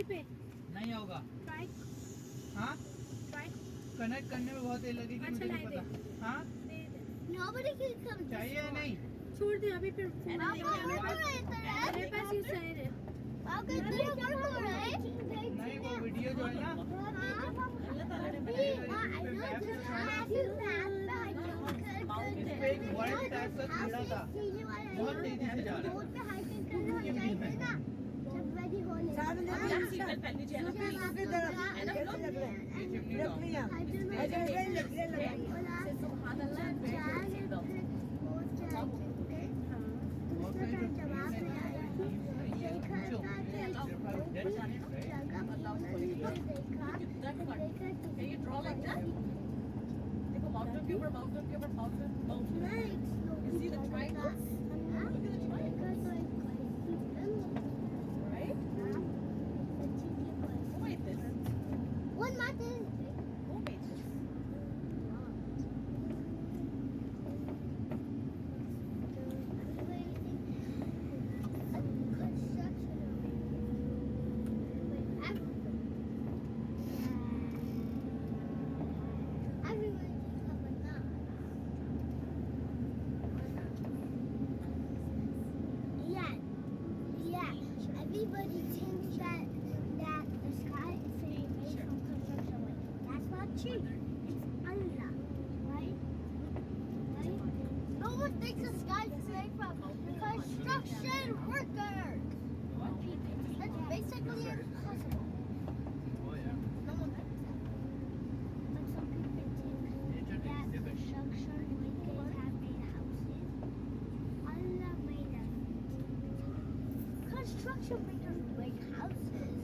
पे नहीं होगा। ट्राई हाँ ट्राई कनेक्ट करने में बहुत देर लगेगी, अच्छा, मुझे नहीं लाई दे। पता। हाँ दे दे Nobody can come. चाहिए या नहीं? छोड़ दे अभी फिर फोन Mom, लेके what मेरे are you पास मेरे पास ये साइड है Mom, can you work for it? नहीं, वो वीडियो जो है ना, इस पे एक वर्ड टाइप का कीड़ा था, बहुत तेजी से जा रहा था। Mountain के ऊपर mountain के ऊपर mountain You see the triangles? Look at the triangles. Right? Who made this? One mountain. Who made this? Everybody thinks that the sky is made from construction work. That's not true. It's Allah, right? Right? No one thinks the sky is made from construction workers. That's basically impossible. No one thinks that. But some people think that construction workers have made houses. Allah made them. Construction makers make houses.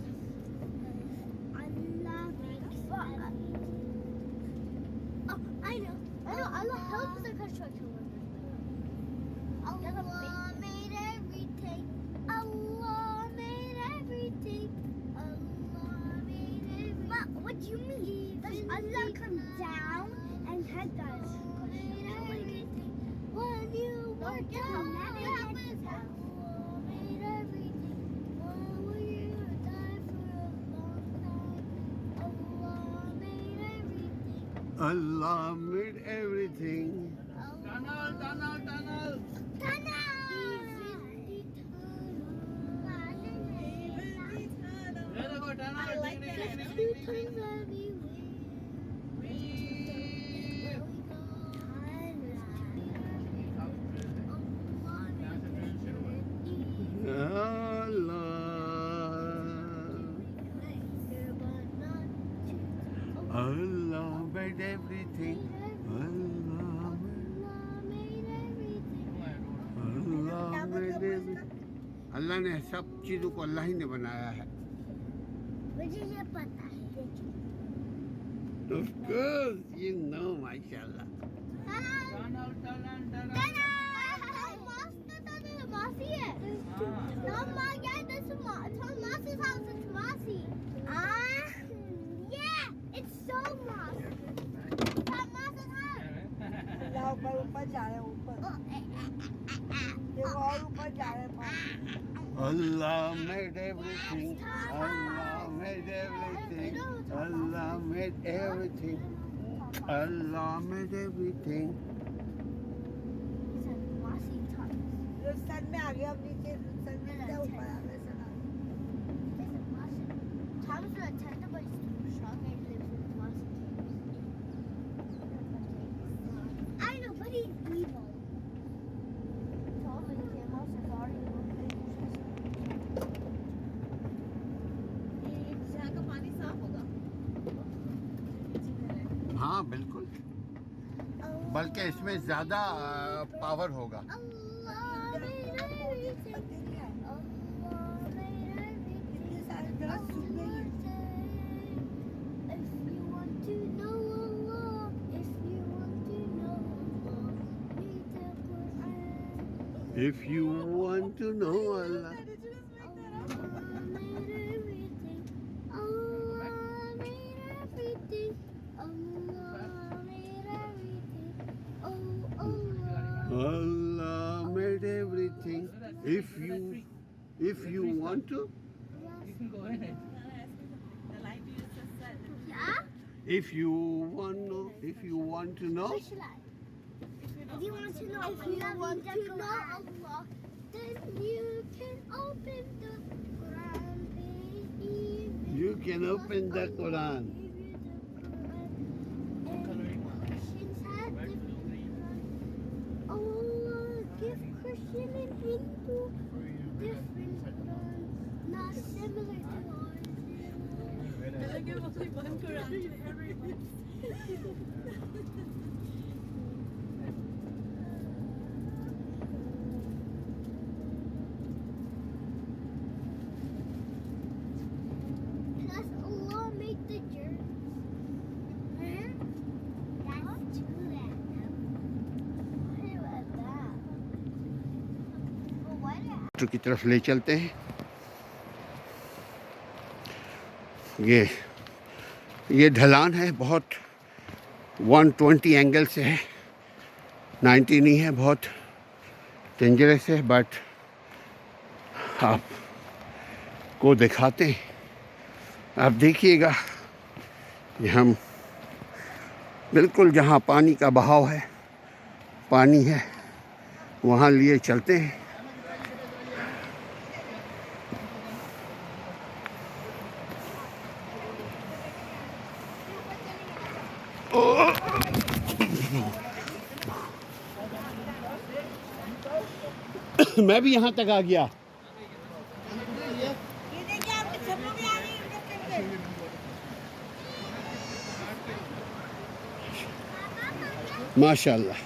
Allah makes them. Oh, I know. Allah helps the construction workers. Allah made everything. Allah made everything. Allah made everything. But what do you mean? Does Allah come down and head us? When you work down, Allah made everything. When we die for a long time, Allah made everything. Allah made everything. Tunnel, tunnel, tunnel. ये देखो tunnel, I like that. Allah made everything. Allah made everything. अल्लाह ने सब चीज़ों को अल्लाह ही ने बनाया है. मुझे ये पता है. Of course, you know, mashallah. Tunnel, tunnel, tunnel. Mossy है. Mama, yeah, this is Mossy's house. It's mossy. Yeah, it's so mossy. It's Mossy's house. ऊपर जा रहे हैं ऊपर देखो और ऊपर जा रहे हैं Allah made everything. Allah made everything. Allah made everything. Allah made everything. It's a mossy house. सन में आ गया अब नीचे सन में ऊपर आ गए सन It's a mossy. Thomas is a tender, but he's too strong and lives with mossy. I know, but he's evil. Thomas is already यहाँ का पानी साफ होगा हाँ बिल्कुल. बल्कि इसमें ज़्यादा पावर होगा. Allah made everything. Allah made everything. कितने सारे दरख्त सूख गए हैं If you want to know Allah, if you want to know Allah, read the Quran. If you want to know Allah. Did you just make that up? Allah made everything. Allah made everything. Allah made everything. Oh, Allah. Allah made everything. If you want to. You can go ahead. If you want to know, If you want to know Allah, then you can open the Quran, baby. you can open the Quran. Allah give Christian and Hindu different Qurans, not similar to ours. I give only one Quran to everyone. Because Allah made the germs. That's true, Adam. What about that? But what की तरफ ले चलते हैं। ये ढलान है, बहुत 120 angle से है, 90 नहीं है, बहुत डेंजरस है, बट आपको दिखाते हैं, आप देखिएगा। ये हम बिल्कुल जहाँ पानी का बहाव है, पानी है, वहाँ लिए चलते हैं। मैं भी यहाँ तक आ गया। माशाल्लाह।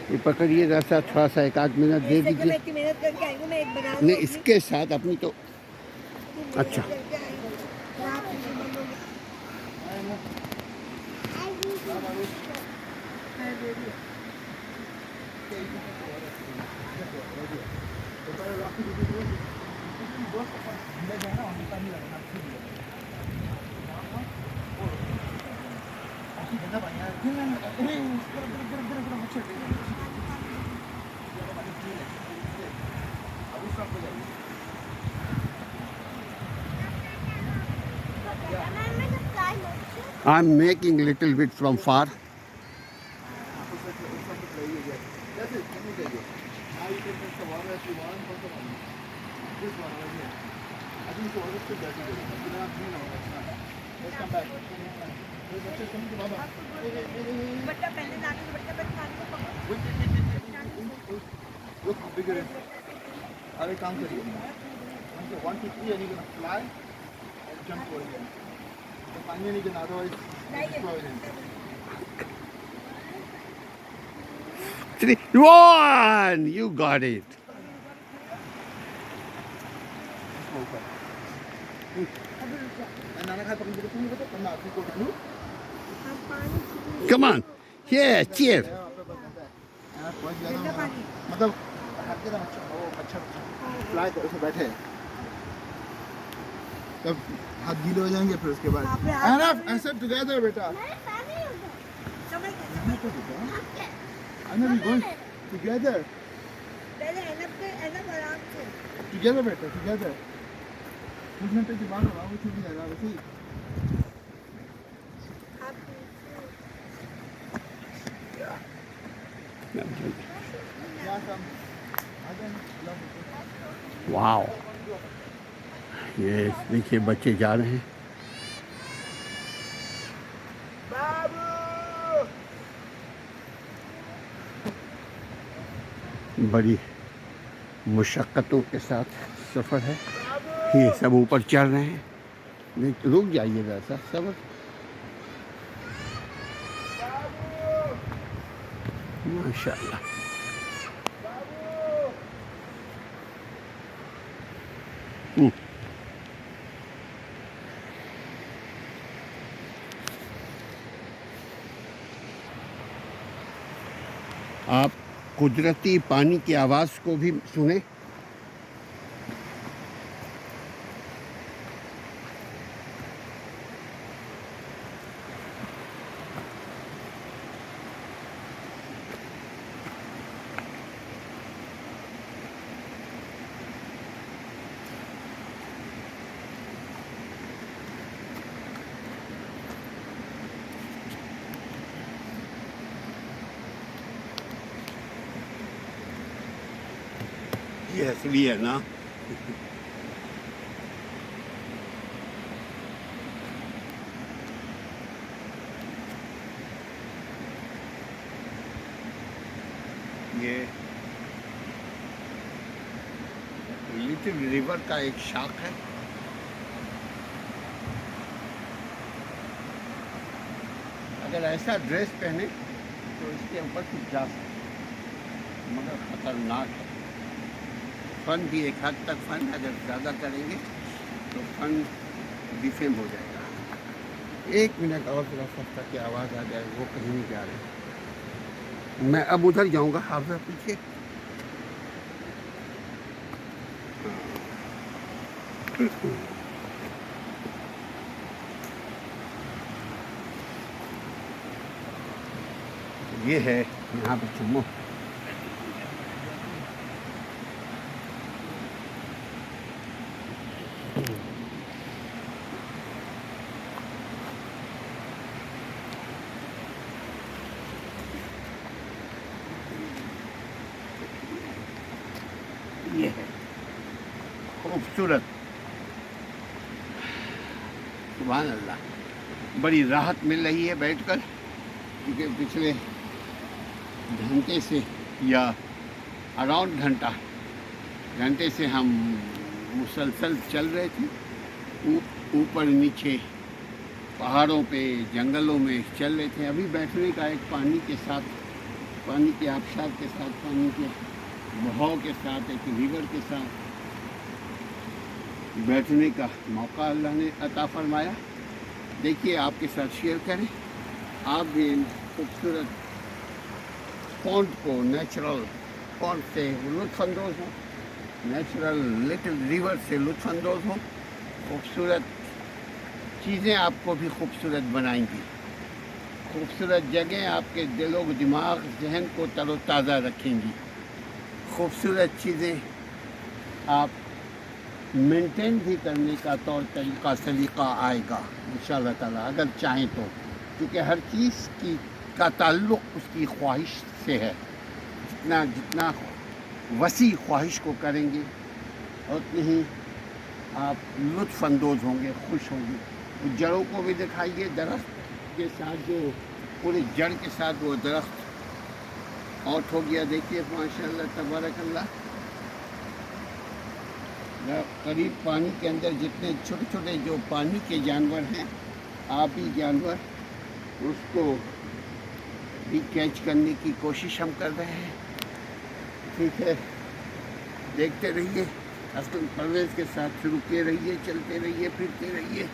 ये पकड़िएगा सर, थोड़ा सा एक आध मिनट दे दीजिए। मेहनत करके आई हूँ, मैं एक बना नहीं, इसके साथ अपनी तो अच्छा। I'm making little bit from far. बट्टा पहले नानी को बट्टा पहले नानी को पकड़ो। Look bigger. अब एक काम करिए, 1 to 3 and you're gonna fly and jump over here. So finally you can otherwise destroy it. 3, 1, you got it. Nana खाए पकड़ के तुम बताओ, करना आपको को दो। Come on. Yeah, cheer. मतलब हट के ना अच्छा फ्लाई करो, ऐसे बैठे तब हाथ गीले हो जाएंगे, फिर उसके बाद ऐसे टुगेदर बेटा, टुगेदर पहले एनप के एनप आराम से टुगेदर बेटा, टुगेदर कुछ घंटे के बाद होगा, वो छूट जाएगा वैसे ही। वाओ, ये देखिए बच्चे जा रहे हैं। बड़ी मुशक्क़तों के साथ सफ़र है, ये सब ऊपर चढ़ रहे हैं। रुक जाइए ज़रा सा, सब्र। माशाअल्लाह। आप कुदरती पानी की आवाज़ को भी सुने। ये असली है ना। ये लिटिल रिवर का एक शाख है। अगर ऐसा ड्रेस पहने तो इसके ऊपर कुछ जा सकते, मगर खतरनाक है। फन भी एक हद तक फन, अगर ज़्यादा करेंगे तो फन डिफेम हो जाएगा। 1 मिनट और थोड़ा सस्ता की आवाज़ आ जाए, वो कहीं नहीं जा रहे। मैं अब उधर जाऊंगा, आप जरा पीछे। ये है यहाँ पे चुम्मो। ये है खूबसूरत, सुभान अल्लाह। बड़ी राहत मिल रही है बैठकर, क्योंकि पिछले घंटे से या अराउंड घंटे से हम मुसलसल चल रहे थे, ऊपर नीचे पहाड़ों पे, जंगलों में चल रहे थे। अभी बैठने का एक पानी के साथ, पानी के आबशार के साथ, पानी के बहाव के साथ, एक रिवर के साथ बैठने का मौका अल्लाह ने अता फरमाया। देखिए, आपके साथ शेयर करें, आप भी इन खूबसूरत पॉन्ड को, नेचुरल पॉन्ड से लुत्फ़अंदोज़ हो, नेचुरल लिटिल रिवर से लुत्फ़अंदोज़ हो। खूबसूरत चीज़ें आपको भी खूबसूरत बनाएंगी। खूबसूरत जगह आपके दिलो, दिमाग, जहन को तरोताज़ा रखेंगी। खूबसूरत चीज़ें आप मेंटेन भी करने का तौर तरीका, सलीका आएगा इंशाअल्लाह ताला, अगर चाहें तो। क्योंकि हर चीज़ का ताल्लुक़ उसकी ख्वाहिश से है। जितना वसी ख्वाहिश को करेंगे उतनी ही आप लुत्फ़अंदोज़ होंगे, खुश होंगे। जड़ों को भी दिखाइए, दरख्त के साथ, जो पूरे जड़ के साथ वो दरख्त आउट हो गया। देखिए माशाअल्लाह तबारकल्लाह। करीब पानी के अंदर जितने छोटे छोटे जो पानी के जानवर हैं, आबी जानवर, उसको भी कैच करने की कोशिश हम कर रहे हैं। ठीक है, देखते रहिए, असलम परवेज़ के साथ रुके रहिए, चलते रहिए, फिरते रहिए।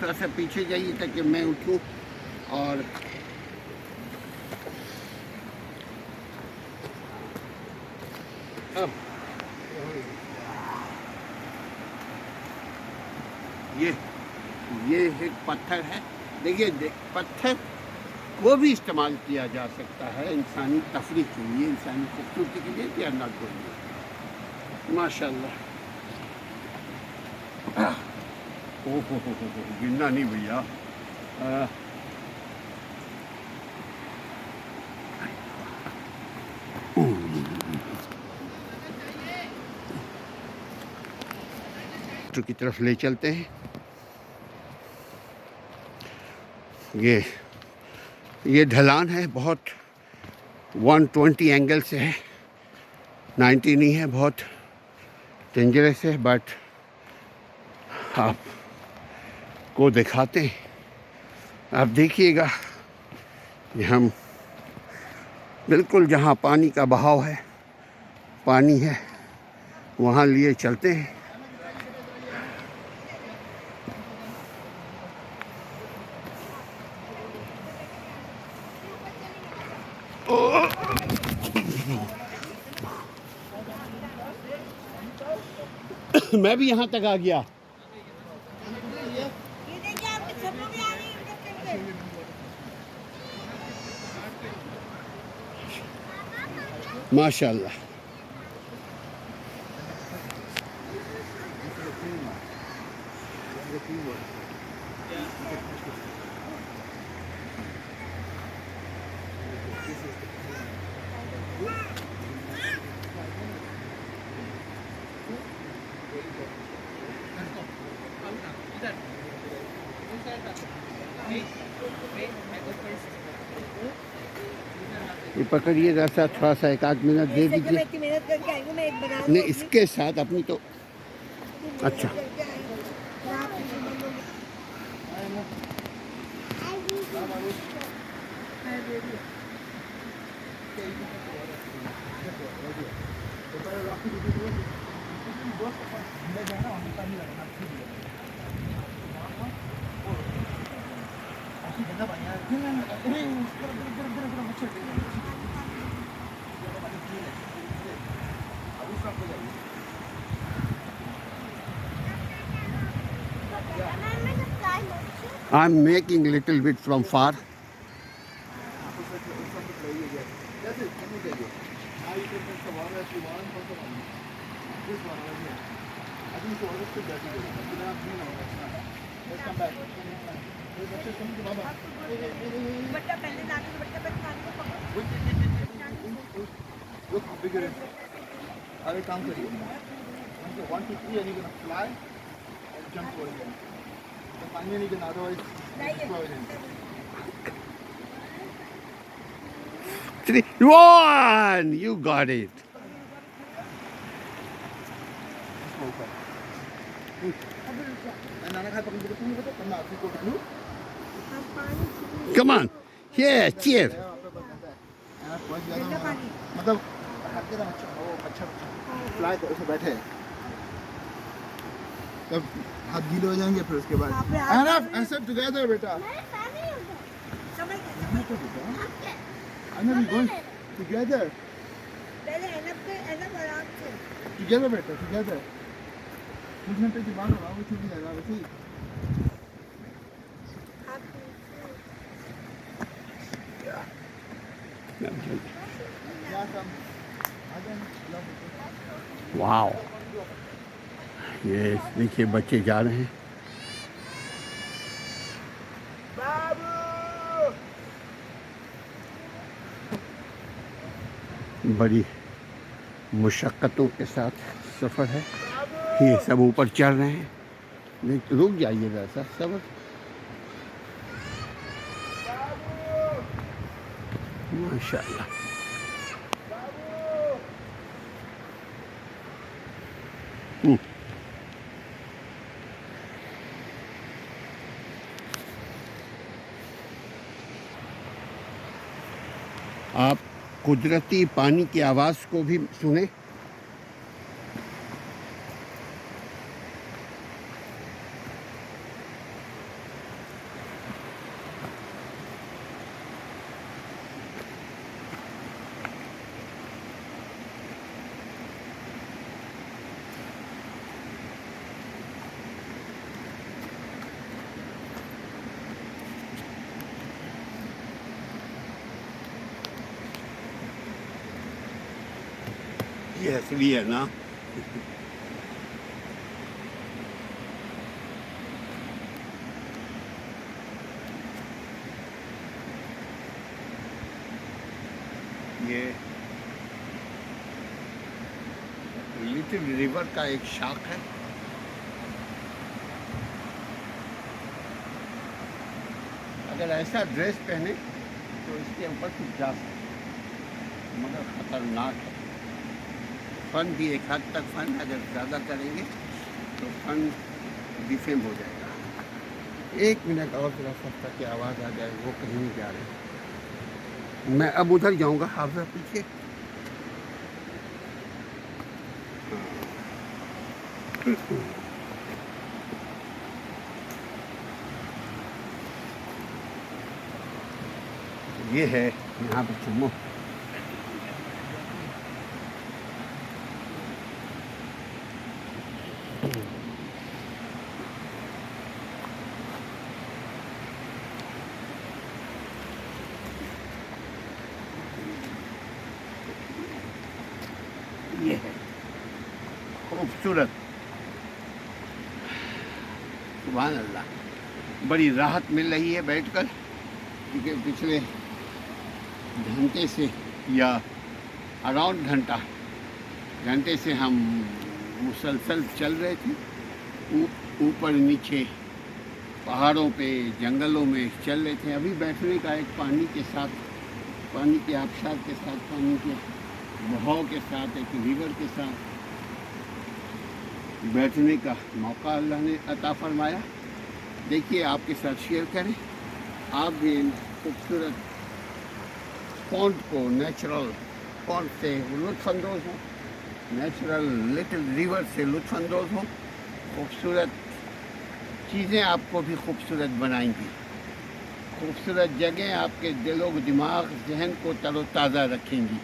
थोड़ा सा पीछे जाइए ताकि मैं उठूँ। और अब ये एक पत्थर है। देखिए, पत्थर को भी इस्तेमाल किया जा सकता है इंसानी तफरीह के लिए, इंसानी खूबसूरती के लिए, या ना के लिए। माशाअल्लाह। ओहो गिनना नहीं भैया। की तरफ ले चलते हैं। ये ढलान है, बहुत 120 एंगल से है, 90 नहीं है, बहुत डेंजरस है। बट आपको दिखाते हैं, आप देखिएगा। हम बिल्कुल जहाँ पानी का बहाव है, पानी है, वहाँ लिए चलते हैं। मैं भी यहाँ तक आ गया। ये देखिए आपके छप्पड़ भी आ रही है। माशाल्लाह। ये पकड़िए रास्ता, थोड़ा सा 1 आध मिनट दे दीजिए। मेहनत करके आई हूँ, मैं एक बना नहीं, इसके साथ अपनी तो अच्छा। I'm making little bit from far. बट्टा पहले लाके तो बट्टा पहले खाने को पकड़ो। Look how big it is. अब एक काम करिए, 1 to 3 and you're gonna fly and jump over here. The finally you can otherwise destroy it. 3, 1, you got it. नाना खा पकड़ के तुम बताओ, तुम ना आपको टकलू। Come on. Yeah, cheer. मतलब हाथ के ना अच्छा फ्लाई तो ऐसे बैठे तब हाथ गीले हो जाएंगे फिर उसके बाद ऐसे टुगेदर बेटा टुगेदर पहले एनअप पे एनअप आराम से। टुगेदर बेटा टुगेदर मुझे पे दिमाग लगा वो चुप जाएगा वैसे ही वाओ, ये देखिए बच्चे जा रहे हैं। बड़ी मुशक्क़तों के साथ सफ़र है। ये सब ऊपर चढ़ रहे हैं। नहीं तो रुक जाइए वैसा सब। माशाल्लाह। आप कुदरती पानी की आवाज़ को भी सुने। ये असली है ना। ये लिटिल रिवर का एक शाख है। अगर ऐसा ड्रेस पहने तो इसके ऊपर कुछ जा सकते, मगर खतरनाक है। फन भी एक हद तक फन, अगर ज़्यादा करेंगे तो फन डिफेम हो जाएगा। 1 मिनट और थोड़ा सस्ता की आवाज़ आ जाए, वो कहीं नहीं जा रहे। मैं अब उधर जाऊंगा, आप जरा पीछे। ये है यहाँ पे चुम्मो। खूबसूरत। सुभान अल्लाह, बड़ी राहत मिल रही है बैठकर, क्योंकि पिछले घंटे से या अराउंड घंटे से हम मुसलसल चल रहे थे, ऊपर नीचे पहाड़ों पे जंगलों में चल रहे थे। अभी बैठने का एक पानी के साथ, पानी के आबशार के साथ, पानी के बहाव के साथ, एक रिवर के साथ बैठने का मौका अल्लाह ने अता फरमाया। देखिए, आपके साथ शेयर करें, आप भी इन खूबसूरत पॉन्ड को, नेचुरल पॉन्ड से लुत्फ़अंदोज़ हो, नेचुरल लिटिल रिवर से लुत्फ़अंदोज़ हो। खूबसूरत चीज़ें आपको भी खूबसूरत बनाएंगी। खूबसूरत जगह आपके दिलो दिमाग जहन को तरोताज़ा रखेंगी।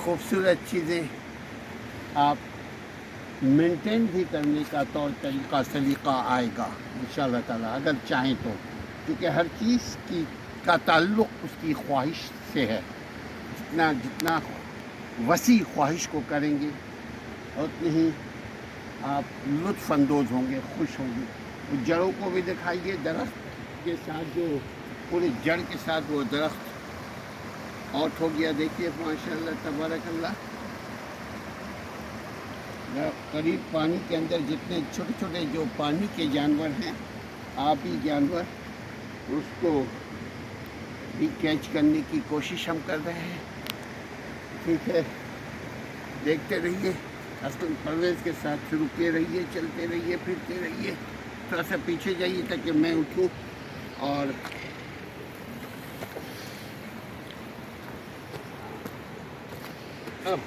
खूबसूरत चीज़ें आप मेंटेन भी करने का तौर तरीका सलीका आएगा इंशाअल्लाह ताला, अगर चाहें तो, क्योंकि हर चीज़ का ताल्लुक़ उसकी ख्वाहिश से है। जितना वसी ख्वाहिश को करेंगे उतनी ही आप लुत्फ़अंदोज़ होंगे, खुश होंगे। जड़ों को भी दिखाइए, दरख्त के साथ जो पूरे जड़ के साथ वो दरख्त आउट हो गया, देखिए माशाअल्लाह तबारकल्लाह। करीब पानी के अंदर जितने छोटे छोटे जो पानी के जानवर हैं, आबी जानवर, उसको भी कैच करने की कोशिश हम कर रहे हैं। ठीक है, देखते रहिए, असलम परवेज़ के साथ रुके रहिए, चलते रहिए, फिरते रहिए। थोड़ा सा पीछे जाइए ताकि मैं उठूँ। और अब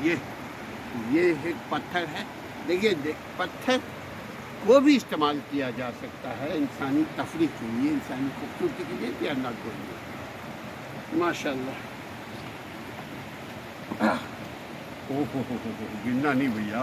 ये एक पत्थर है। देखिए, पत्थर को भी इस्तेमाल किया जा सकता है इंसानी तफरीह के लिए, इंसानी खूबसूरती के लिए, या ना के लिए। माशाअल्लाह। ओहो गिरना नहीं भैया।